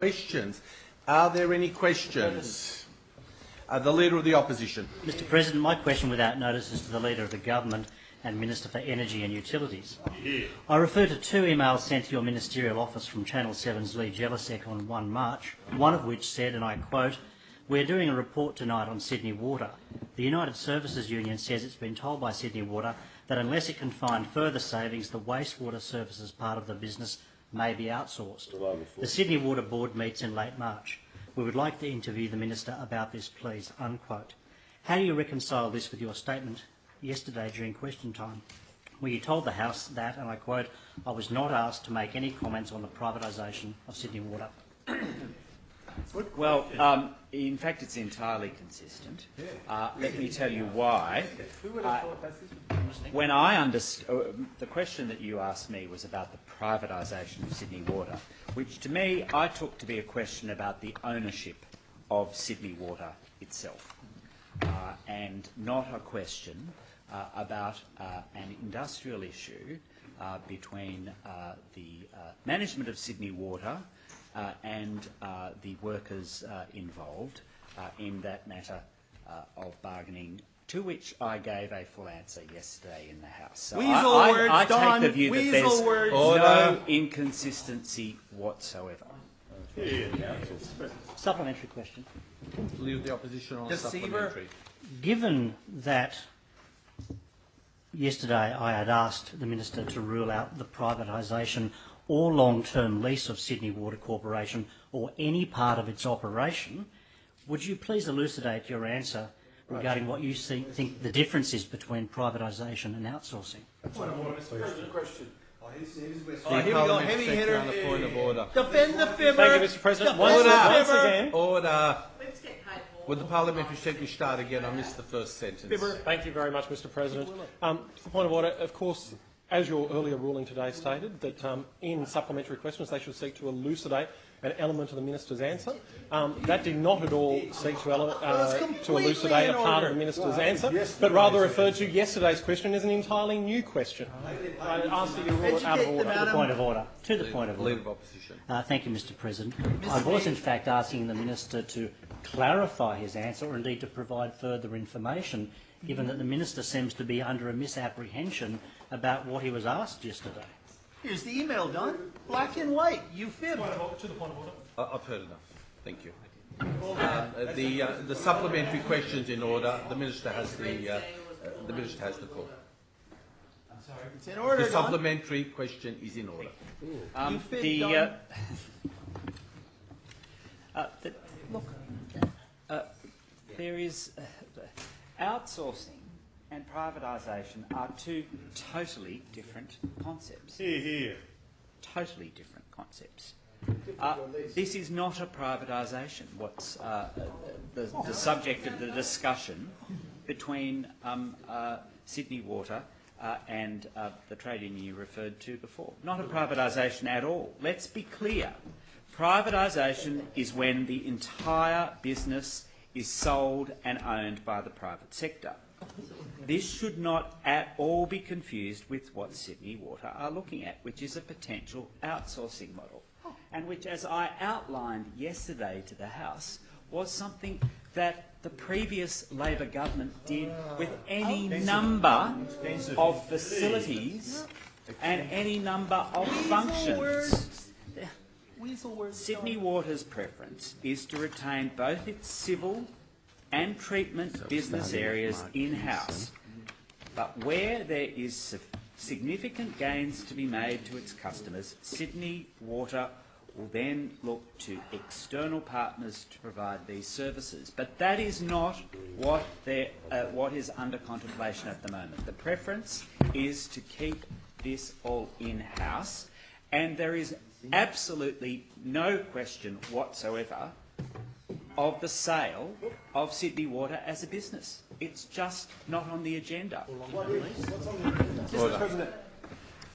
Questions? Are there any questions? The Leader of the Opposition. Mr President, my question without notice is to the Leader of the Government and Minister for Energy and Utilities. I refer to two emails sent to your ministerial office from Channel 7's Lee Jelisek on 1 March, one of which said, and I quote, "We're doing a report tonight on Sydney Water. The United Services Union says it's been told by Sydney Water that unless it can find further savings, the wastewater services part of the business may be outsourced. The Sydney Water Board meets in late March. We would like to interview the Minister about this, please," unquote. How do you reconcile this with your statement yesterday during question time, where you told the House that, and I quote, "I was not asked to make any comments on the privatisation of Sydney Water"? Well, in fact, it's entirely consistent. Let me tell you why. When I understood, the question that you asked me was about the privatisation of Sydney Water, which to me I took to be a question about the ownership of Sydney Water itself, and not a question about an industrial issue between the management of Sydney Water and the workers involved in that matter of bargaining, to which I gave a full answer yesterday in the House. So I take the view that there's no inconsistency whatsoever. Supplementary question. Leader of the Opposition on supplementary. Given that yesterday I had asked the Minister to rule out the privatisation or long-term lease of Sydney Water Corporation or any part of its operation, would you please elucidate your answer regarding what you think the difference is between privatisation and outsourcing? Point of order, Mr. President. Question. Here we go, heavy hitter. On a point of order. Defend the fibber. Thank you, Mr. President. Once again. Order. Would the parliamentary secretary start again? I missed the first sentence. Thank you very much, Mr. President. For the point of order, of course, as your earlier ruling today stated, that in supplementary questions they should seek to elucidate an element of the minister's answer. That did not at all seek to elucidate a part of the minister's answer, but rather referred to yesterday's question as an entirely new question. I ask that you rule it out of order. To the point of order. To the point of order. Leader of Opposition. Thank you, Mr. President. I was in fact asking the Minister to clarify his answer, or indeed to provide further information, given that the Minister seems to be under a misapprehension about what he was asked yesterday. Here's the email, Don. Black and white. You fib. To the point of order. I've heard enough. Thank you. The supplementary questions in order. The Minister has the Minister has the call. It's in order, The supplementary question is in order. There is outsourcing and privatisation are two totally different concepts. Totally different concepts. This is not a privatisation. What's the subject of the discussion between Sydney Water and the trade union you referred to before? Not a privatisation at all. Let's be clear. Privatisation is when the entire business is sold and owned by the private sector. This should not at all be confused with what Sydney Water are looking at, which is a potential outsourcing model, and which, as I outlined yesterday to the House, was something that the previous Labor government did with any number of facilities and any number of functions. Sydney Water's preference is to retain both its civil and treatment business areas in-house, but where there is significant gains to be made to its customers, Sydney Water will then look to external partners to provide these services. But that is not what is under contemplation at the moment. The preference is to keep this all in-house, and there is absolutely no question whatsoever of the sale of Sydney Water as a business. It's just not on the agenda. Mr. President.